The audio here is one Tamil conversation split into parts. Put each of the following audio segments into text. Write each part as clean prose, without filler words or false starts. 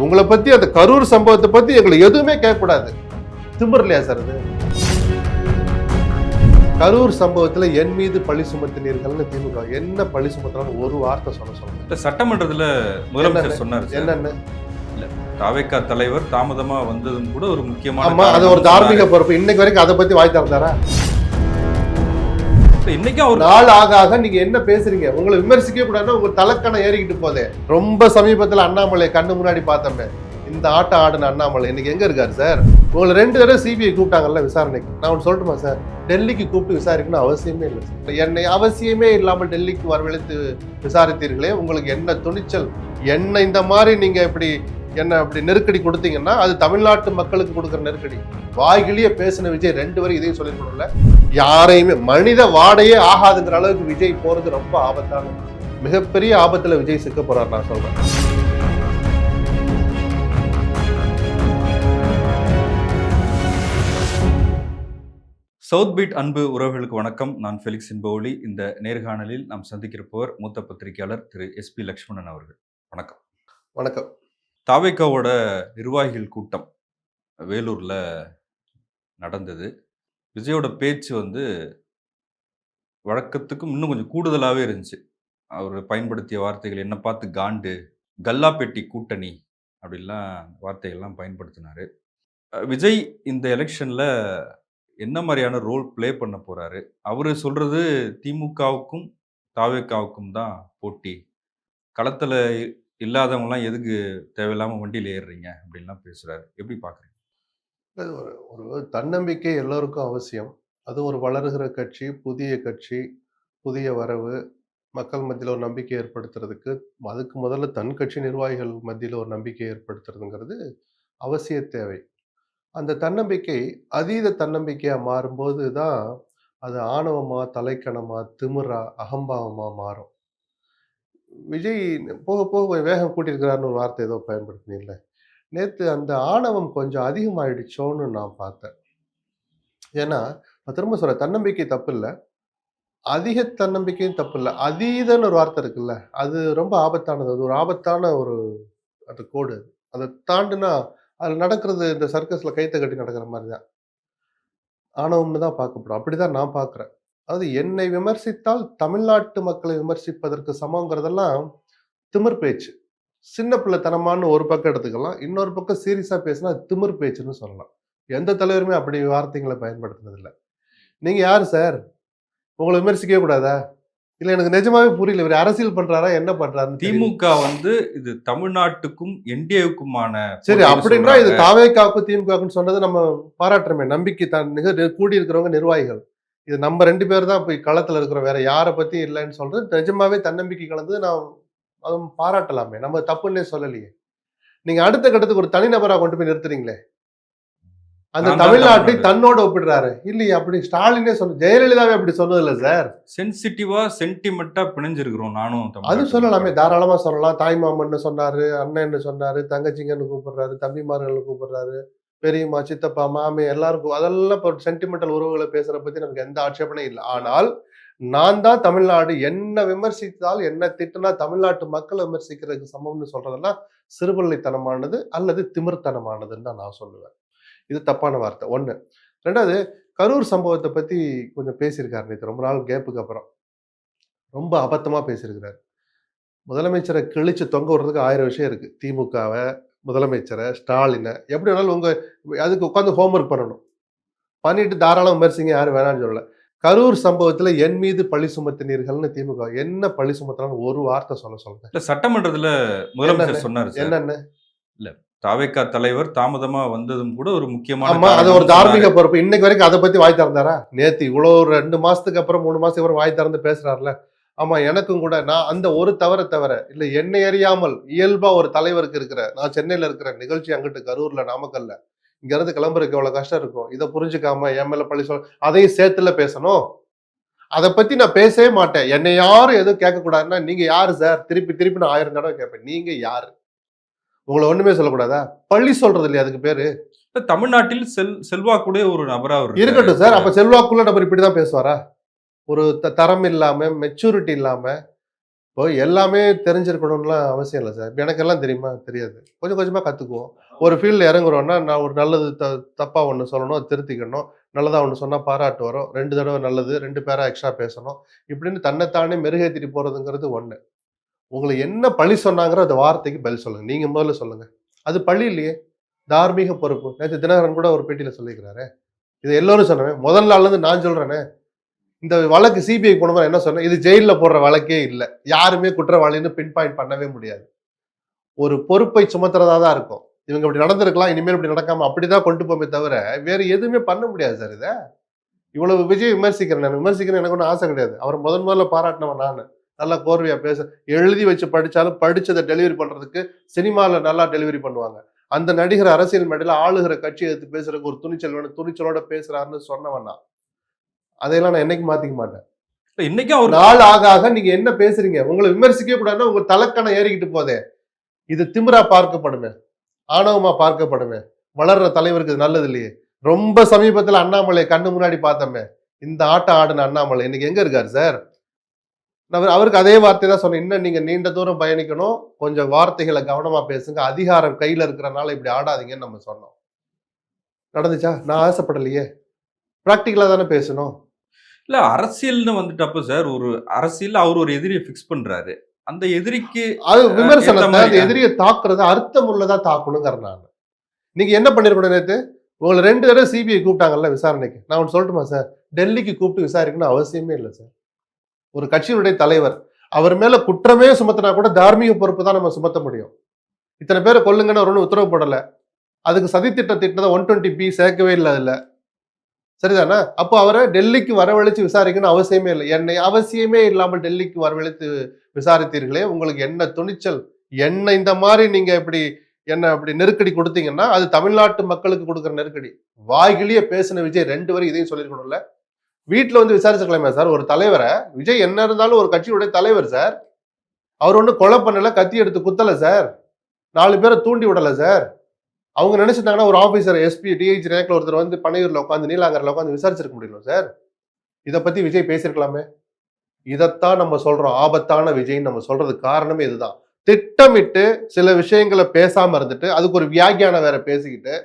உங்களை பத்தி அந்த கரூர் சம்பவத்தை பத்தி எங்களை எதுவுமே கேட்கக்கூடாது. திமிரலையா சார் இது? கரூர் சம்பவத்துல என் மீது பழி சுமத்தினீர்கள்னு திமுக என்ன பழி சுமத்தினாலும் ஒரு வார்த்தை சொல்லுங்க. சட்டமன்றத்துல முதலமைச்சர் சொன்னார் என்னன்னு? தாவேகா தலைவர் தாமதமா வந்ததும் கூட ஒரு முக்கியமான, ஆமா, அது ஒரு தார்மீக பொறுப்பு. இன்னைக்கு வரைக்கும் அதை பத்தி வாய் திறந்தாரா? இன்னைக்கு ஒரு நாள் ஆக ஆக நீங்க என்ன பேசுறீங்க? உங்களை விமர்சிக்க கூடாதுன்னா உங்க தலைக்கணம் ஏறிக்கிட்டு போதே. ரொம்ப சமீபத்துல அண்ணாமலை கண்ணு முன்னாடி பார்த்தோமே, இந்த ஆட்டம் ஆடுன அண்ணாமலை இன்னைக்கு எங்க இருக்காரு சார்? உங்களை 2 தடவை சிபிஐ கூப்பிட்டாங்கல்ல விசாரணைக்கு. நான் ஒன்று சொல்லட்டுமா சார்? டெல்லிக்கு கூப்பிட்டு விசாரிக்கணும் அவசியமே இல்லை சார். என்னை அவசியமே இல்லாமல் டெல்லிக்கு வரவழைத்து விசாரித்தீர்களே, உங்களுக்கு என்ன துணிச்சல்? என்ன இந்த மாதிரி நீங்க இப்படி என்ன அப்படி நெருக்கடி கொடுத்தீங்கன்னா அது தமிழ்நாட்டு மக்களுக்கு கொடுக்குற நெருக்கடி. வாய்கிலேயே பேசின விஜய் 2 வரை இதையும் சொல்லிருக்கணும்ல. யாரையுமே மனித வாடையே ஆகாதுங்கிற அளவுக்கு விஜய் போறது ரொம்ப ஆபத்தான, மிகப்பெரிய ஆபத்துல விஜய் சிக்க போறார். நான் சொல்றேன். சவுத் பீட் அன்பு உறவுகளுக்கு வணக்கம். நான் ஃபெலிக்ஸ் இன்போலி. இந்த நேர்காணலில் நாம் சந்திக்கிறப்பவர் மூத்த பத்திரிகையாளர் திரு SP லக்ஷ்மணன் அவர்கள். வணக்கம். வணக்கம். தாவேகாவோட நிர்வாகிகள் கூட்டம் வேலூர்ல நடந்தது. விஜயோட பேச்சு வழக்கத்துக்கும் இன்னும் கொஞ்சம் கூடுதலாகவே இருந்துச்சு. அவர் பயன்படுத்திய வார்த்தைகள் என்ன பார்த்து காண்டு, கல்லாப்பெட்டி கூட்டணி அப்படிலாம் வார்த்தைகள்லாம் பயன்படுத்தினார். விஜய் இந்த எலெக்ஷனில் என்ன மாதிரியான ரோல் ப்ளே பண்ண போகிறாரு? அவர் சொல்கிறது திமுகவுக்கும் தாவேகாவுக்கும் தான் போட்டி, களத்தில் இல்லாதவங்களாம் எதுக்கு தேவையில்லாமல் வண்டியில் ஏறுறீங்க அப்படின்லாம் பேசுகிறாரு. எப்படி பார்க்குறீங்க? ஒரு தன்னம்பிக்கை எல்லோருக்கும் அவசியம். அது ஒரு வளருகிற கட்சி, புதிய கட்சி, புதிய வரவு, மக்கள் மத்தியில் ஒரு நம்பிக்கை ஏற்படுத்துறதுக்கு அதுக்கு முதல்ல தன் கட்சி நிர்வாகிகள் மத்தியில் ஒரு நம்பிக்கை ஏற்படுத்துறதுங்கிறது அவசிய தேவை. அந்த தன்னம்பிக்கை அதீத தன்னம்பிக்கையாக மாறும்போது தான் அது ஆணவமா, தலைக்கணமா, திமிரா, அகம்பாவமா மாறும். விஜய் போக போக வேகம் கூட்டியிருக்கிறாருன்னு ஒரு வார்த்தை ஏதோ பயன்படுத்தினீங்கள. நேற்று அந்த ஆணவம் கொஞ்சம் அதிகமாயிடுச்சோன்னு நான் பார்த்தேன். ஏன்னா நான் திரும்ப சொல்றேன், தன்னம்பிக்கை தப்பு இல்லை, அதிக தன்னம்பிக்கையும் தப்பு இல்லை. அதீதன்னு ஒரு வார்த்தை இருக்குல்ல, அது ரொம்ப ஆபத்தானது. அது ஒரு ஆபத்தான ஒரு அந்த கோடு. அதை தாண்டுனா அதில் நடக்கிறது இந்த சர்க்கஸ்ல கைத்தை கட்டி நடக்கிற மாதிரி தான் ஆணவம்னு தான் பார்க்கப்படும். அப்படிதான் நான் பார்க்குறேன். அதாவது என்னை விமர்சித்தால் தமிழ்நாட்டு மக்களை விமர்சிப்பதற்கு சமங்கிறதெல்லாம் திமிர் பேச்சு. சின்ன பிள்ளைத்தனமானு ஒரு பக்கம் எடுத்துக்கலாம், இன்னொரு பக்கம் சீரியஸா பேசினா திமிர் பேச்சுன்னு சொல்லலாம். எந்த தலைவருமே அப்படி வார்த்தைகளை பயன்படுத்தினது இல்லை. நீங்க யாரு சார்? உங்களை விமர்சிக்கவே கூடாதா? இல்ல, எனக்கு நிஜமாவே புரியல. இவர் அரசியல் பண்றாரா, என்ன பண்றாரு? திமுக இது தமிழ்நாட்டுக்கும் என்டிஏவுக்குமான, சரி, அப்படின்னா இது தாவேகாவுக்கும் திமுகவுக்கும் சொன்னது நம்ம பாராட்டுறமே. நம்பிக்கை தான் கூடி இருக்கிறவங்க நிர்வாகிகள். இது நம்ம 2 பேர் தான் போய் களத்துல இருக்கிறோம், வேற யாரை பத்தி இல்லைன்னு சொல்றது நிஜமாவே தன்னம்பிக்கை கலந்து நான் அதுவும் பாராட்டலாமே. நம்ம தப்புன்னே சொல்லலையே. நீங்க அடுத்த கட்டத்துக்கு ஒரு தனிநபரா கொண்டு போய் நிறுத்துறீங்களே. அந்த தமிழ்நாட்டை தன்னோட ஒப்பிடுறாரு இல்லையா? அப்படி ஸ்டாலினே சொன்ன, ஜெயலலிதாவே அப்படி சொன்னது இல்லை சார். சென்சிட்டிவா சென்டிமெண்டா பிணைஞ்சிருக்கிறோம் நானும். அது சொல்லலாமே, தாராளமா சொல்லலாம். தாய்மாமன்னு சொன்னாரு, அண்ணன்னு சொன்னாரு, தங்கச்சிங்கன்னு கூப்பிடுறாரு, தம்பிமார்கள் கூப்பிடுறாரு, பெரியம்மா, சித்தப்பா, மாமி எல்லாருக்கும். அதெல்லாம் இப்போ சென்டிமெண்டல் உறவுகளை பேசுற பத்தி நமக்கு எந்த ஆட்சேபனையும் இல்லை. ஆனால் நான் தான் தமிழ்நாடு, என்ன விமர்சித்தால் என்ன திட்டினா தமிழ்நாட்டு மக்களை விமர்சிக்கிறதுக்கு சமம்னு சொல்றதெல்லாம் சிறுபிள்ளைத்தனமானது அல்லது திமிர்த்தனமானதுன்னு தான் நான் சொல்லுவேன். இது தப்பான வார்த்தை ஒண்ணு. 2வது, கரூர் சம்பவத்தை பத்தி கொஞ்சம் பேசியிருக்காரு நேற்று, ரொம்ப நாள் கேப்புக்கு அப்புறம். ரொம்ப அபத்தமா பேசியிருக்கிறார். முதலமைச்சரை கிழிச்சு தொங்க விடுறதுக்கு 1000 விஷயம் இருக்கு. திமுகவை, முதலமைச்சரை, ஸ்டாலினை எப்படி வேணாலும் உங்க அதுக்கு உட்காந்து ஹோம்ஒர்க் பண்ணணும். பண்ணிட்டு தாராளம் விமர்சிங்க, யாரும் வேணாம்னு சொல்லல. கரூர் சம்பவத்துல என் மீது பழி சுமத்தினீர்கள்னு திமுக என்ன பழி சுமத்தினாலும் ஒரு வார்த்தை சொல்லுங்க. சட்டமன்றத்துல முதலமைச்சர் சொன்னார். என்னன்னு? இல்ல, தாவேகா தலைவர் தாமதமா வந்ததும் கூட ஒரு முக்கியமான, ஆமா, அது ஒரு தார்மீக பொறுப்பு. இன்னைக்கு வரைக்கும் அதை பத்தி வாய் திறந்தாரா? நேத்து இவ்வளவு 2 மாசத்துக்கு அப்புறம் 3 மாசத்துக்கு அப்புறம் வாய் திறந்து பேசுறாருல. ஆமா, எனக்கும் கூட நான் அந்த ஒரு தவிர இல்ல, என்னை அறியாமல் இயல்பா ஒரு தலைவருக்கு இருக்கிற, நான் சென்னையில இருக்கிற நிகழ்ச்சி அங்கிட்டு கரூர்ல, நாமக்கல்ல, இங்க இருந்து கிளம்புறதுக்கு எவ்வளவு கஷ்டம் இருக்கும். இதை புரிஞ்சுக்காம என் மேல பழி சொல்ல, அதையும் சேர்த்துல பேசணும். அதை பத்தி நான் பேசவே மாட்டேன். என்னை யாரும் எதுவும் கேட்க கூடாதுன்னா நீங்க யாரு சார்? திருப்பி நான் 1000 தடவை கேட்பேன், நீங்க யாரு? உங்களை ஒண்ணுமே சொல்லக்கூடாதா? பள்ளி சொல்றது இல்லையா அதுக்கு பேரு? தமிழ்நாட்டில் செல்வாக்குடைய ஒரு நபரா இருக்கட்டும் சார். அப்ப செல்வாக்குள்ள நபர் இப்படிதான் பேசுவாரா? ஒரு தரம் இல்லாம, மெச்சூரிட்டி இல்லாம, இப்போ எல்லாமே தெரிஞ்சிருக்கணும்லாம் அவசியம் இல்லை சார். இப்ப எனக்கெல்லாம் தெரியுமா? தெரியாது. கொஞ்சம் கொஞ்சமா கத்துக்குவோம். ஒரு ஃபீல்ட்ல இறங்குறோம்னா, நான் ஒரு நல்லது தப்பா ஒண்ணு சொல்லணும், அத திருத்திக்கணும். நல்லதா ஒண்ணு சொன்னா பாராட்டு வரும். 2 தடவ நல்லது, 2 பேரா எக்ஸ்ட்ரா பேசணும். இப்படின்னு தன்னைத்தானே மெருகேத்திட்டு போறதுங்கிறது ஒண்ணு. உங்கள என்ன பழி சொன்னாங்கற அந்த வார்த்தைக்கு பதில் சொல்லுங்க. நீங்க முதல்ல சொல்லுங்க. அது பழி இல்லையே! தார்மீக பொறுப்பு. நேத்து தினகரன் கூட ஒரு பேட்டியில சொல்லியிருக்கிறாரே. இத எல்லோரும் சொன்னோமே. முதல் நாள்ல இருந்து நான் சொல்றேனே. இந்த வழக்கு சிபிஐ போனவன் என்ன சொன்னேன்? இது ஜெயில்ல போடுற வழக்கே இல்ல. யாருமே குற்றவாளின்னு பின் பாயிண்ட் பண்ணவே முடியாது. ஒரு பொறுப்பை சுமத்துறதா தான் இருக்கும். இவங்க இப்படி நடந்திருக்கலாம். இனிமேல் இப்படி நடக்காம அப்படிதான் கொண்டு போமே தவிர, வேற எதுவுமே பண்ண முடியாது சார் இத. இவ்வளவு விஜய் விமர்சிக்கிறேன் நான். விமர்சிக்கிறேன் எனக்கு ஒண்ணும் ஆசை கிடையாது. அவர முதல்ல பாராட்டுனவன் நானு. நல்லா கோர்வையா பேச எழுதி வச்சு படிச்சாலும் படிச்சத டெலிவரி பண்றதுக்கு சினிமால நல்லா டெலிவரி பண்ணுவாங்க. அந்த நடிகர் அரசியல் மேடையில ஆளுகிற கட்சிய எதிர்த்து பேசுறதுக்கு ஒரு துணிச்சல் வேணும். துணிச்சலோட பேசுறாருன்னு சொன்னவன் நான். அதையெல்லாம் நான் என்னைக்கும் மாத்திக்க மாட்டேன். இன்னைக்கும் அவர் நாள் ஆக ஆக நீங்க என்ன பேசுறீங்க? உங்கள விமர்சிக்கவே கூடாதுன்னா உங்க தலக்கணம் ஏறிக்கிட்டு போதே. இது திமிரா பார்க்கப்படுமே. ஆணவமா பார்க்கப்படுமே. வளர்ற தலைவருக்கு இது நல்லது இல்லையே. ரொம்ப சமீபத்துல அண்ணாமலை கண்ணு முன்னாடி பார்த்தோமே. இந்த ஆட்டம் ஆடுன அண்ணாமலை இன்னைக்கு எங்க இருக்காரு சார்? நான் அவருக்கு அதே வார்த்தை தான் சொன்னேன். இன்னும் நீங்க நீண்ட தூரம் பயணிக்கணும். கொஞ்சம் வார்த்தைகள கவனமா பேசுங்க. அதிகாரம் கையில இருக்கிறனால இப்படி ஆடாதீங்கன்னு நம்ம சொன்னோம். நடந்துச்சா? நான் ஆசைப்படலையே. பிராக்டிகலா தானே பேசணும். இல்ல அரசியல்னு வந்துட்டப்ப சார், ஒரு அரசியல்ல அவர் ஒரு எதிரிய ஃபிக்ஸ் பண்றாரு. அந்த எதிரிக்கு அது ஏத்த விமர்சனத்த அந்த மாரி எதிரிய தாக்குறது அர்த்தம் உள்ளதா தாக்கணுங்கிறேன் நானு. நீங்க என்ன பண்ணிருக்கணும் நேத்து? உங்கள 2 தடவ சிபிஐ கூப்பிட்டாங்கல்ல விசாரணைக்கு. நான் ஒண்ணு சொல்லட்டுமா சார்? டெல்லிக்கு கூப்பிட்டு விசாரிக்கணும்னு அவசியமே இல்ல சார். ஒரு கட்சியினுடைய தலைவர். அவர் மேல குற்றமே சுமத்தினா கூட தார்மீக பொறுப்பு தான் நம்ம சுமத்த முடியும். இத்தனை பேர கொல்லுங்கன்னு அவர் ஒண்ணும் உத்தரவு போடல. அதுக்கு சதித்திட்டம் தீட்டுனத 120B சேர்க்கவே இல்ல அதுல. சரிதானே? அப்போ அவர டெல்லிக்கு வரவழைச்சு விசாரிக்கணும்னு அவசியமே இல்ல. என்னை அவசியமே இல்லாமல் டெல்லிக்கு வரவழைத்து விசாரித்தீர்களே, உங்களுக்கு என்ன துணிச்சல்? என்ன இந்த மாரி நீங்க இப்படி என்ன அப்படி நெருக்கடி குடுத்தீங்கன்னா, அது தமிழ்நாட்டு மக்களுக்கு குடுக்குற நெருக்கடி. வாய்கிழிய பேசின விஜய் 2 வரி இதையும் சொல்லியிருக்கணும்ல. வீட்ல வந்து விசாரிச்சுக்கலாமே சார் ஒரு தலைவர. விஜய் என்ன இருந்தாலும் ஒரு கட்சியுடைய தலைவர் சார். அவர் ஒண்ணும் கொலை பண்ணல, கத்தி எடுத்து குத்தல சார். 4 பேர தூண்டி விடல சார். அவங்க நினைச்சிட்டாங்கன்னா ஒரு ஆபீசர் எஸ்பி, டிஐஜி ரேங்க்ல ஒருத்தர் வந்து பனையூர்ல உட்காந்து நீலாங்கர்ல உட்காந்து விசாரிச்சிருக்க முடியுமா சார்? இத பத்தி விஜய் பேசியிருக்கலாமே. இதத்தான் நம்ம சொல்றோம். ஆபத்தான விஜய்ன்னு நம்ம சொல்றதுக்கு காரணமே இதுதான். திட்டமிட்டு சில விஷயங்கள பேசாம இருந்துட்டு, அதுக்கு ஒரு வியாக்கியானம் வேற பேசிக்கிட்டு,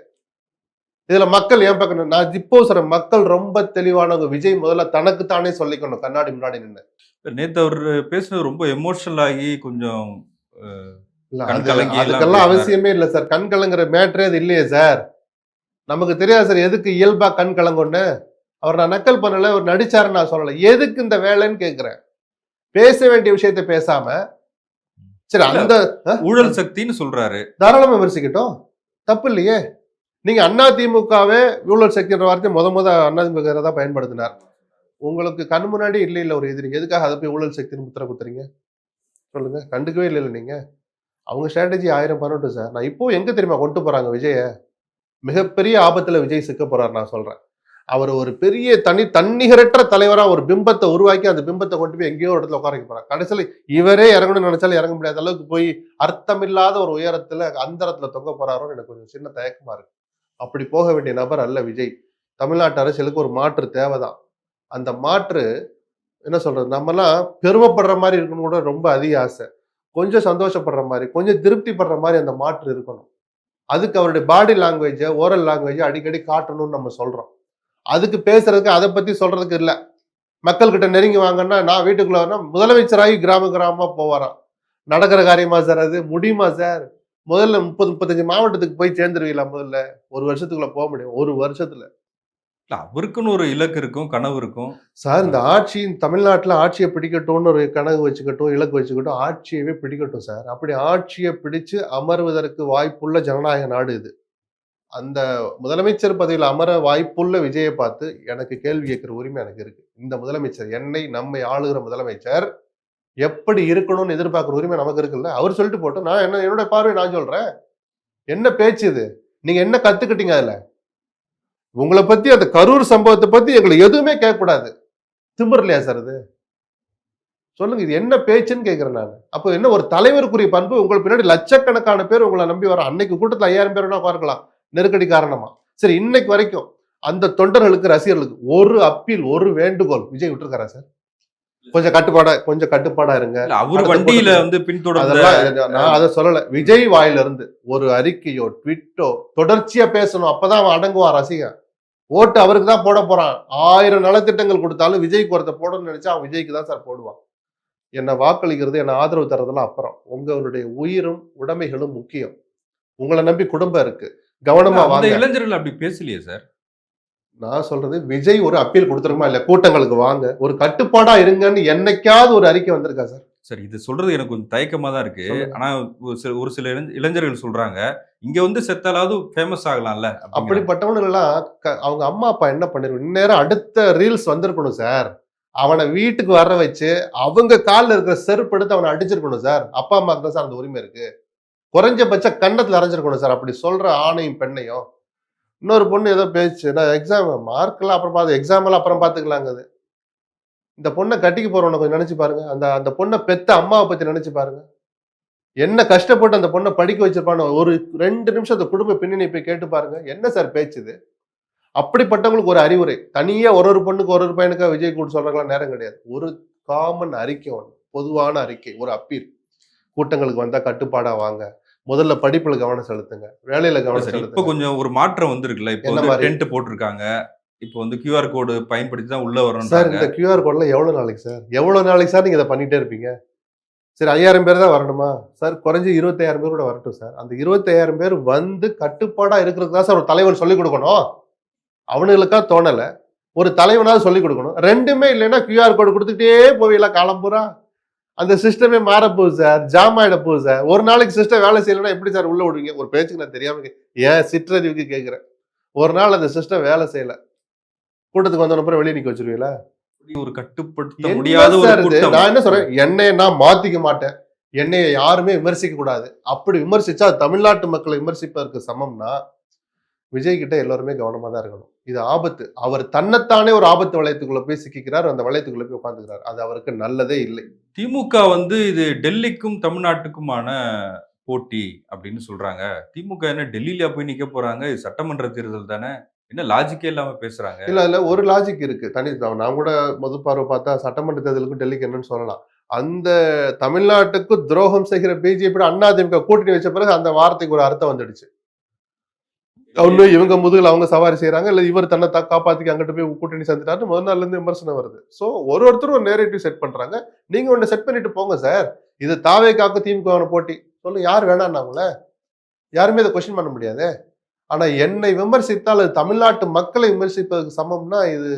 இதுல மக்கள் ஏன் பக்கம் நான் இப்போ சொல்றேன். மக்கள் ரொம்ப தெளிவானவங்க. விஜய் முதல்ல தனக்கு தானே சொல்லிக்கணும் கண்ணாடி முன்னாடி நின்னு. நேத்து அவரு பேசுனது ரொம்ப எமோஷனல் ஆகி கொஞ்சம் அ இல்ல கண் அது கலங்கி எல்லாம் அதுக்கெல்லாம் பேசினாரு. அவசியமே இல்ல சார். கண் கலங்குற மேட்டரே அது இல்லையே சார். நமக்கு தெரியாது சார் எதுக்கு இயல்பா கண் கலங்கும்னு. அவர் நான் நக்கல் பண்ணல. அவர் நடிச்சாருன்னு நான் சொல்லல. எதுக்கு இந்த வேலைன்னு கேட்கிறேன். பேச வேண்டிய விஷயத்த பேசாம, சரி இல்ல அந்த ஊழல் சக்தின்னு சொல்றாரு. தாராளமா விமர்சிக்கட்டும். தப்பு இல்லையே. நீங்க அதிமுகவே ஊழல் சக்தின்ற வார்த்தைய மொத அதிமுக தான் பயன்படுத்தினார். உங்களுக்கு கண் முன்னாடி இல்ல ஒரு எதிரி. எதுக்காக அத போய் ஊழல் சக்தின்னு முத்திர குத்துறீங்க? சொல்லுங்க. கண்டுக்கவே இல்லல்ல நீங்க. அவங்க ஸ்ட்ராட்டஜி 1000 பண்ணட்டும் சார். நான் இப்போ எங்க தெரியுமா கொண்டு போறாங்க விஜய? மிகப்பெரிய ஆபத்துல விஜய் சிக்க போறாரு நான் சொல்றேன். அவர் ஒரு பெரிய தன்னிகரற்ற தலைவரா ஒரு பிம்பத்த உருவாக்கி அந்த பிம்பத்த கொண்டு போய் எங்கேயோ ஒரு இடத்துல உட்கார வைக்க போறாங்க. கடைசியில இவரே இறங்கணும்னு நினைச்சாலும் இறங்க முடியாத அளவுக்கு போய் அர்த்தமில்லாத ஒரு உயரத்துல அந்தரத்துல தொங்க போறாரோன்னு எனக்கு கொஞ்சம் சின்ன தயக்கமா இருக்கு. அப்படி போக வேண்டிய நபர் அல்ல விஜய். தமிழ்நாட்டு அரசியலுக்கு ஒரு மாற்று தேவைதான். அந்த மாற்று என்ன சொல்றது? நம்மலாம் பெருமைப்படுற மாரி இருக்கணும்னு கூட ரொம்ப அதிக ஆசை. கொஞ்சம் சந்தோஷப்படுற மாரி, கொஞ்சம் திருப்திப்படுற மாரி அந்த மாற்று இருக்கணும். அதுக்கு அவருடைய பாடி லாங்குவேஜ, ஓரல் லாங்குவேஜ அடிக்கடி காட்டணும்னு நம்ம சொல்றோம். அதுக்கு பேசுறதுக்கு அத பத்தி சொல்றதுக்கு இல்ல. மக்கள் கிட்ட நெருங்கி வாங்கன்னா, நான் வீட்டுக்குள்ள வரேன்னா, முதலமைச்சராகி கிராமமா போவாராம். நடக்கிற காரியமா சார் அது? முடியுமா சார்? முதல்ல 30, 35 மாவட்டத்துக்கு போய் சேர்ந்துருவீங்களா முதல்ல? 1 வருஷத்துக்குள்ள போ முடியும். 1 வருஷத்துல. இல்ல அவருக்குன்னு ஒரு இலக்கு இருக்கும், கனவு இருக்கும். சார் இந்த ஆட்சி தமிழ்நாட்டுல ஆட்சிய பிடிக்கட்டும்னு ஒரு கனவு வச்சுக்கட்டும், இலக்கு வச்சுக்கட்டும், ஆட்சியவே பிடிக்கட்டும் சார். அப்படி ஆட்சிய பிடிச்சு அமர்வதற்கு வாய்ப்புள்ள ஜனநாயக நாடு இது. அந்த முதலமைச்சர் பதவியில அமர வாய்ப்புள்ள விஜய பார்த்து எனக்கு கேள்வி கேட்கிற உரிமை எனக்கு இருக்கு. இந்த முதலமைச்சர் நம்மை ஆளுகிற முதலமைச்சர் எப்படி இருக்கணும்னு எதிர்பார்க்கிற உரிமை நமக்கு இருக்குல்ல. அவர் சொல்லிட்டு போட்டும். நான் என்னுடைய பார்வை நான் சொல்றேன். என்ன பேச்சு இது? நீங்க என்ன கத்துக்கிட்டீங்க அதுல? உங்கள பத்தி அந்த கரூர் சம்பவத்த பத்தி எங்கள எதுவுமே கேட்கக்கூடாது. திமிரு இல்லையா சார் இது? சொல்லுங்க. இது என்ன பேச்சுன்னு கேட்கிறேன் நானு. அப்போ என்ன ஒரு தலைவருக்குரிய பண்பு உங்களுக்கு பின்னாடி லட்சக்கணக்கான பேர் உங்கள நம்பி வரோம். அன்னைக்கு கூட்டத்துல 5000 பேர் வேணா உட்கார்க்கலாம். நெருக்கடி காரணமா. சரி இன்னைக்கு வரைக்கும் அந்த தொண்டர்களுக்கு, ரசிகர்களுக்கு ஒரு அப்பீல், ஒரு வேண்டுகோள் விஜய் விட்டுருக்காரா சார்? கொஞ்சம் கட்டுப்பாடா இருங்க. இல்ல அவரு அடுத்த வண்டியில கூட்டத்துக்கு வந்து பின்தொடர்ந்த அதெல்லாம் நான் அத சொல்லல. விஜய் வாயிலிருந்து ஒரு அறிக்கையோ, ட்வீட்டோ தொடர்ச்சியா பேசணும். அப்பதான் அவன் அடங்குவான் ரசிகன். ஓட்டு அவருக்கு தான் போட போறான். 1000 நலத்திட்டங்கள் குடுத்தாலும் விஜய்க்கு ஒருத்தன் போடணும்னு நெனச்சா அவன் விஜய்க்கு தான் சார் போடுவான். என்ன வாக்களிக்கிறது, என்ன ஆதரவு தர்றதெல்லாம் அப்புறம். உங்களுடைய உயிரும், உடைமைகளும் முக்கியம். உங்கள நம்பி குடும்பம் இருக்கு. கவனமா அந்த வாங்க. இளைஞர்கள் அப்படி பேசலையே சார். நான் சொல்றது விஜய் ஒரு அப்பீல் குடுத்திருக்குமா இல்லையா? கூட்டங்களுக்கு வாங்க. ஒரு கட்டுப்பாடா இருங்கன்னு என்னைக்காவது ஒரு அறிக்கை வந்திருக்கா சார்? சரி, இது சொல்றது எனக்கு கொஞ்சம் தயக்கமா தான் இருக்கு. சொல்லுங்க. ஆனா ஒரு சில இளைஞர்கள் சொல்றாங்க, இங்க வந்து செத்தாலாவது ஃபேமஸ் ஆகலாம்ல அப்படிங்கிறாங்க. அப்படிப்பட்டவனுங்கலாம் அவங்க அம்மா, அப்பா என்ன பண்ணிருக்கணும்? இந்நேரம் அடுத்த ரீல்ஸ் வந்திருக்கணும் சார். அவன வீட்டுக்கு வர வச்சு, அவங்க கால்ல இருக்கிற செருப்பு எடுத்து அவன அடிச்சிருக்கணும் சார். அப்பா, அம்மாக்கு தான் சார் அந்த உரிமை இருக்கு. குறைஞ்சபட்சம் கன்னத்துல அறைஞ்சிருக்கணும் சார். அப்படி சொல்ற ஆணையும், பெண்ணையும். இன்னொரு பொண்ணு ஏதோ பேசுச்சு. நான் மார்க்லாம் அப்புறம் எக்ஸாம் எல்லாம் அப்புறம் பார்த்துக்கலாங்குது. இந்த பொண்ண கட்டிக்க போறவன கொஞ்சம் நெனச்சு பாருங்க. அந்த அந்த பொண்ண பெத்த அம்மாவ பத்தி நெனச்சு பாருங்க. என்ன கஷ்டப்பட்டு அந்த பொண்ண படிக்க வச்சிருப்பான்னு ஒரு 2 நிமிஷம் அந்த குடும்ப பின்னணிய போய் கேட்டு பாருங்க. என்ன சார் பேச்சு இது? அப்படிப்பட்டவங்களுக்கு ஒரு அறிவுரை. தனியா ஒரு பொண்ணுக்கு ஒரு பையனுக்கா விஜய் கூட சொல்றதுக்கெல்லாம் நேரம் கிடையாது. ஒரு காமன் அறிக்கை ஒண்ணு. பொதுவான அறிக்கை. ஒரு அப்பீல். கூட்டங்களுக்கு வந்தா கட்டுப்பாடா வாங்க. முதல்ல படிப்புல கவனம் செலுத்துங்க. வேலையில இல்ல கவனம் சார், இப்ப செலுத்துங்க. கொஞ்சம் ஒரு மாற்றம் வந்திருக்குல்ல. இப்போ என்ன வந்து மாரி? டென்ட் போட்டிருக்காங்க. இப்போ வந்து கியூஆர் கோடு பயன்படுத்தி தான் உள்ள சார் வரணுன்றாங்க. இந்த கியூஆர் கோட்லாம் எவ்வளவு நாளைக்கு சார்? எவ்வளவு நாளைக்கு சார் நீங்க இத பண்ணிட்டே இருப்பீங்க? சரி 5000 பேர் தான் வரணுமா? சார் குறைஞ்சு 25,000 பேர் கூட வரட்டும் சார். அந்த 25,000 பேர் வந்து கட்டுப்பாடா இருக்கிறதுக்கு தான் சார் ஒரு தலைவன் சொல்லிக் குடுக்கணும். அவனுங்களுக்கா தோணல. ஒரு தலைவனாவது சொல்லிக் குடுக்கணும். 2மே இல்லைன்னா கியூஆர் கோடு குடுத்துக்கிட்டே போவீங்களா காலம் பூரா? அந்த சிஸ்டமே மாறப்போகுது சார். ஜாம் ஆயிட போகுது சார். ஒரு நாளைக்கு சிஸ்டம் வேலை செய்யலன்னா எப்படி சார் உள்ள விடுவீங்க? ஒரு பேச்சுக்கு நான் தெரியாம ஏன் சிற்றறிவுக்கு கேட்கிறேன். ஒரு நாள் அந்த சிஸ்டம் வேலை செய்யல. கூட்டத்துக்கு வந்தவன அப்புறம் வெளிய நிக்க வச்சுருவீங்களா? இப்படி ஒரு கட்டுப்படுத்த என்ன முடியாத ஒரு சார் இது? கூட்டம். நான் என்ன சொல்றேன், என்னைய நான் மாத்திக்க மாட்டேன். என்னைய யாருமே விமர்சிக்க கூடாது. அப்படி விமர்சிச்சா அது தமிழ்நாட்டு மக்களை விமர்சிப்பதற்கு சமம்னா, விஜய் கிட்ட எல்லாருமே கவனமா தான் இருக்கணும். இது ஆபத்து. அவர் தன்னைத்தானே ஒரு ஆபத்து வளையத்துக்குள்ள போய் சிக்கிக்கிறார். அந்த வளையத்துக்குள்ள போய் உட்கார்ந்துக்கிறார். அது அவருக்கு நல்லதே இல்லை. திமுக வந்து இது டெல்லிக்கும் தமிழ்நாட்டுக்குமான போட்டி அப்படின்னு சொல்றாங்க. திமுக என்ன டெல்லியிலயா போய் நிக்க போறாங்க? இது சட்டமன்ற தேர்தல் தானே. என்ன லாஜிக்கே இல்லாம பேசுறாங்க. இல்ல அதுல ஒரு லாஜிக் இருக்கு. நான் கூட பொது பார்வை பார்த்தா சட்டமன்ற தேர்தலுக்கும் டெல்லிக்கு என்னன்னு சொல்லலாம். அந்த தமிழ்நாட்டுக்கு துரோகம் செய்கிற பிஜேபி அதிமுக கூட்டணி வச்ச பிறகு அந்த வார்த்தைக்கு ஒரு அர்த்தம் வந்துடுச்சு. ஒண்ணு இவங்க முதுகுல அவங்க சவாரி செய்றாங்க. இல்ல இவர் தன்னை காப்பாத்திக்க அங்கிட்டு போய் கூட்டணி சேர்ந்துட்டாருன்னு முதல் நாள்ல இருந்து விமர்சனம் வருது. சோ ஒருத்தரும் ஒரு நேரேட்டிவ் செட் பண்றாங்க. நீங்க ஒண்ணு செட் பண்ணிட்டு போங்க சார். இது தாவேக்காவுக்கும் திமுகவான போட்டி. சொல்லுங்க யார் வேணாம்னாங்களே? யாருமே இத கொஸ்டின் பண்ண முடியாதே. ஆனா என்னை விமர்சித்தால் அது தமிழ்நாட்டு மக்களை விமர்சிப்பதற்கு சமம்னா இது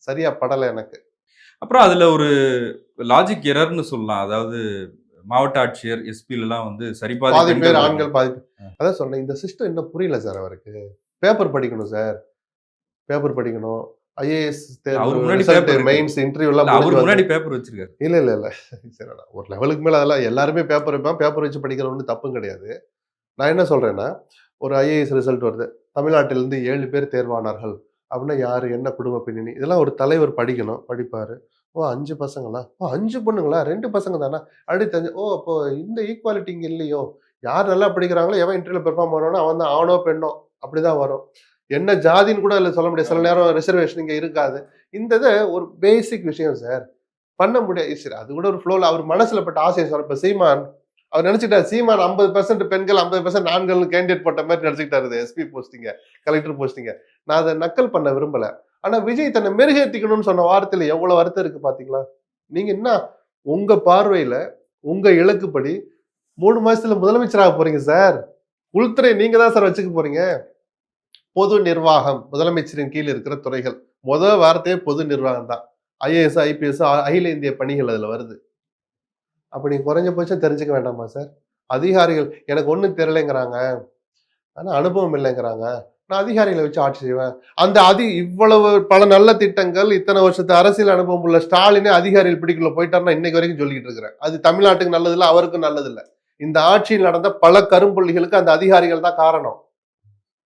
சரியா படல எனக்கு. அப்புறம் அதுல ஒரு லாஜிக் எரர்ன்னு சொல்லலாம். அதாவது மாவட்ட ஆட்சியர், எஸ்பிலலாம் வந்து சரிபாதி பாதி பேர் பெண்கள் ஆண்கள், வரணும். பாதி அதான் சொன்னேன். இந்த சிஸ்டம் இன்னும் புரியல சார் அவருக்கு. பேப்பர் படிக்கணும் சார். பேப்பர் படிக்கணும். ஐஏஎஸ் இல்ல தேர்வு அவருக்கு முன்னாடி ரிசல்ட், பேப்பர் இருக்கு. மெயின்ஸ் இல்ல இன்டர்வியூலாம் முடிஞ்சு அவருக்கு வந்து முன்னாடி பேப்பர் வச்சிருக்காரு. இல்ல. சரி ஒரு லெவலுக்கு மேல அதெல்லாம் எல்லாருமே பேப்பர் வைப்பான். பேப்பர் வச்சு படிக்கிறது ஒண்ணும் தப்பும் கிடையாது. நான் என்ன சொல்றேன்னா, ஒரு ஐஏஎஸ் ரிசல்ட் வருது. தமிழ்நாட்டிலிருந்து 7 பேர் தேர்வானார்கள். அப்படின்னா யாரு? என்ன குடும்ப பின்னணி? இதெல்லாம் ஒரு தலைவர் படிக்கணும். படிப்பாரு. ஓ! 5 பசங்களா? ஓ! 5 பொண்ணுங்களா? 2 பசங்க தானா? அப்படி தெரிஞ்சு ஓ! அப்போ இந்த ஈக்குவாலிட்டி இங்க இல்லையோ? யார் நல்லா படிக்கிறாங்களோ, எவன் இன்டர்வியூல பெர்ஃபார்ம் பண்ணானோ, அவன் தான் ஆணோ, பெண்ணோ அப்படிதான் வரும். என்ன ஜாதின்னு கூட அதுல சொல்ல முடியாது. சில நேரம் ரிசர்வேஷன் இங்க இருக்காது. இந்த இது ஒரு பேசிக் விஷயம் சார். பண்ண முடியாது. சரி அது கூட ஒரு ஃப்ளோல அவர் மனசுல பட்ட ஆசைய சொல்ல இப்ப சீமான் அவர் நினைச்சுட்டாரு சீமான் 50% பெண்கள் 50% ஆண்கள் கேண்டிடேட் போட்ட மாதிரி நினைச்சுக்கிட்டாரு எஸ்பி போஸ்டிங்க கலெக்டர் போஸ்டிங்க. நான் அதை நக்கல் பண்ண விரும்பல. ஆனா விஜய் தன்னை மெருகேத்திக்கணும்னு சொன்ன வார்த்தையில எவ்வளவு வருத்தம் இருக்கு பாத்தீங்களா? நீங்க என்ன உங்க பார்வையில உங்க இலக்குப்படி 3 மாசத்துல முதலமைச்சராக போறீங்க சார். உள்துறை நீங்க தான் சார் வச்சுக்க போறீங்க. பொது நிர்வாகம் முதலமைச்சரின் கீழ் இருக்கிற துறைகள். முதல் வார்த்தையே பொது நிர்வாகம் தான். ஐஏஎஸ், ஐபிஎஸ், அகில இந்திய பணிகள் அதுல வருது. அப்ப நீங்க குறைஞ்சபட்சம் தெரிஞ்சுக்க வேண்டாமா சார்? அதிகாரிகள் எனக்கு ஒண்ணும் தெரியலைங்கிறாங்க. ஆனா அனுபவம் இல்லைங்கிறாங்க. நான் அதிகாரிகள வச்சு ஆட்சி செய்வேன். அந்த இவ்வளவு பல நல்ல திட்டங்கள், இத்தன வருஷத்து அரசியல் அனுபவம் உள்ள ஸ்டாலினே அதிகாரிகள் பிடிக்குள்ள போயிட்டாருன்னா இன்னைக்கு வரைக்கும் சொல்லிட்டு இருக்கிறேன். அது தமிழ்நாட்டுக்கு நல்லதில்ல, அவருக்கும் நல்லதில்ல. இந்த ஆட்சியில் நடந்த பல கரும்புள்ளிகளுக்கு அந்த அதிகாரிகள் தான் காரணம்.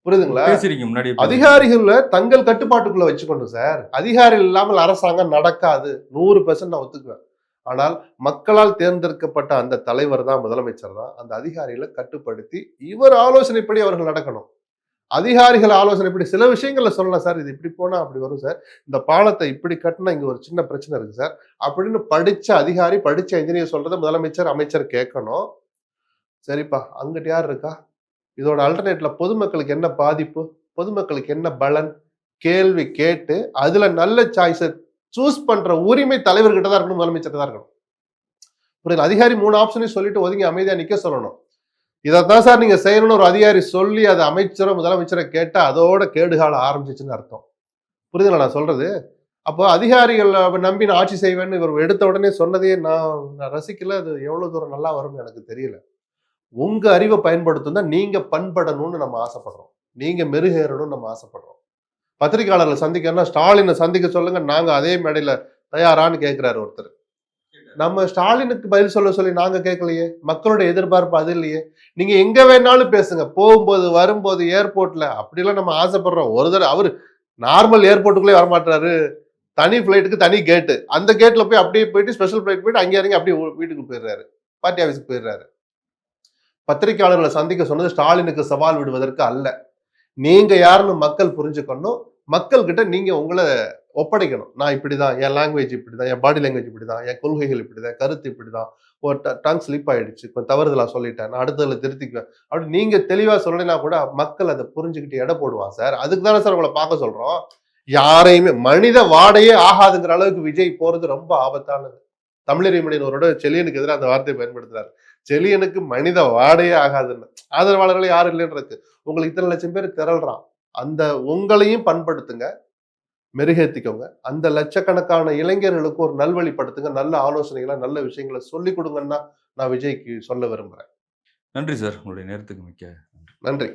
புரியுதுங்களா? பேசியிருக்கீங்க முன்னாடியே பேசியிருக்கீங்க. அதிகாரிகள தங்கள் கட்டுப்பாட்டுக்குள்ள வச்சுக்கணும் சார். அதிகாரிகள் இல்லாமல் அரசாங்கம் நடக்காது. 100% நான் ஒத்துக்குவேன். ஆனால் மக்களால் தேர்ந்தெடுக்கப்பட்ட அந்த தலைவர் தான் முதலமைச்சர் தான். அந்த அதிகாரிகளை கட்டுப்படுத்தி இவர் ஆலோசனைப்படி அவர்கள் நடக்கணும். அதிகாரிகள் ஆலோசனை இப்படி சில விஷயங்கள்ல சொல்லலாம் சார், இது இப்படி போனா அப்படி வரும் சார், இந்த பாலத்தை இப்படி கட்டினா இங்க ஒரு சின்ன பிரச்சனை இருக்கு சார் அப்படின்னு படிச்ச அதிகாரி, படிச்ச இன்ஜினியர் சொல்றதை முதலமைச்சர், அமைச்சர் கேட்கணும். சரிப்பா, அங்கிட்டு யார் இருக்கா? இதோட அல்டர்னேட்ல பொதுமக்களுக்கு என்ன பாதிப்பு, பொதுமக்களுக்கு என்ன பலன், கேள்வி கேட்டு அதுல நல்ல சாய்ஸை சூஸ் பண்ற உரிமை தலைவர்கிட்ட தான் இருக்கணும், முதலமைச்சர் தான் இருக்கணும். புரியுது? அதிகாரி 3 ஆப்ஷனையும் சொல்லிட்டு ஒதுங்கி அமைதியா நிக்க சொல்லணும். இதைத்தான் சார் நீங்க செய்யணும்னு ஒரு அதிகாரி சொல்லி அதை அமைச்சரோ முதலமைச்சரை கேட்டா அதோட கேடுகாலம் ஆரம்பிச்சிச்சுன்னு அர்த்தம். புரியுதுங்களா நான் சொல்றது? அப்போ அதிகாரிகள் நம்பி நான் ஆட்சி செய்வேன்னு இவர் எடுத்த உடனே சொன்னதே நான் ரசிக்கல. அது எவ்வளவு தூரம் நல்லா வரும்னு எனக்கு தெரியல. உங்க அறிவை பயன்படுத்தும் தான் நீங்க பண்படணும்னு நம்ம ஆசைப்படுறோம். நீங்க மெருகேறணும்னு நம்ம ஆசைப்படுறோம். பத்திரிகையாளர்களை சந்திக்கணும்னா ஸ்டாலினை சந்திக்க சொல்லுங்க, நாங்க அதே மேடையில தயாரான்னு கேட்கிறாரு ஒருத்தர். நம்ம ஸ்டாலினுக்கு பதில் சொல்ல சொல்லி நாங்க கேட்கலையே, மக்களுடைய எதிர்பார்ப்பு அது இல்லையே. நீங்க எங்க வேணாலும் பேசுங்க, போகும்போது வரும்போது ஏர்போர்ட்ல அப்படிலாம் நம்ம ஆசைப்படுறோம். ஒரு தடவை அவரு நார்மல் ஏர்போர்ட்டுக்குள்ளே வரமாட்டாரு, தனி பிளைட்டுக்கு தனி கேட்டு, அந்த கேட்ல போய் அப்படியே போயிட்டு ஸ்பெஷல் பிளைட் போயிட்டு அங்கே இறங்கி அப்படியே வீட்டுக்கு போயிடுறாரு, பார்ட்டி ஆஃபீஸுக்கு போயிடுறாரு. பத்திரிகையாளர்களை சந்திக்க சொன்னது ஸ்டாலினுக்கு சவால் விடுவதற்கு அல்ல. நீங்க யாருன்னு மக்கள் புரிஞ்சுக்கணும். மக்கள் கிட்ட நீங்க உங்களை ஒப்படைக்கணும். நான் இப்படிதான், என் லாங்குவேஜ் இப்படிதான், என் பாடி லாங்குவேஜ் இப்படிதான், என் கொள்கைகள் இப்படிதான், கருத்து இப்படிதான், ஒரு டங் ஸ்லிப் ஆயிடுச்சு, கொஞ்சம் தவறுதலா சொல்லிட்டேன், நான் அடுத்ததுல திருத்திக்குவேன் அப்படி நீங்க தெளிவா சொல்லலைன்னா கூட மக்கள் அதை புரிஞ்சுக்கிட்டு எடை போடுவான் சார். அதுக்கு தானே சார் உங்களை பார்க்க சொல்றோம். யாரையுமே மனித வாடையே ஆகாதுங்கிற அளவுக்கு விஜய் போறது ரொம்ப ஆபத்தானது. தமிழறிமணியனோட செலியனுக்கு எதிராக அந்த வார்த்தையை பயன்படுத்துறாரு. செலியனுக்கு மனித வாடையே ஆகாதுன்னு. ஆதரவாளர்கள் யாரும் இல்லைன்றது. உங்களுக்கு இத்தனை லட்சம் பேர் திரள்றான். அந்த உங்களையும் பண்படுத்துங்க, மெருகேத்திக்கோங்க. அந்த லட்சக்கணக்கான இளைஞர்களுக்கு ஒரு நல்வழிப்படுத்துங்க. நல்ல ஆலோசனைகளை, நல்ல விஷயங்களை சொல்லிக் கொடுங்கன்னா நான் விஜய்க்கு சொல்ல விரும்புறேன். நன்றி சார். உங்களுடைய நேரத்துக்கு மிக்க நன்றி.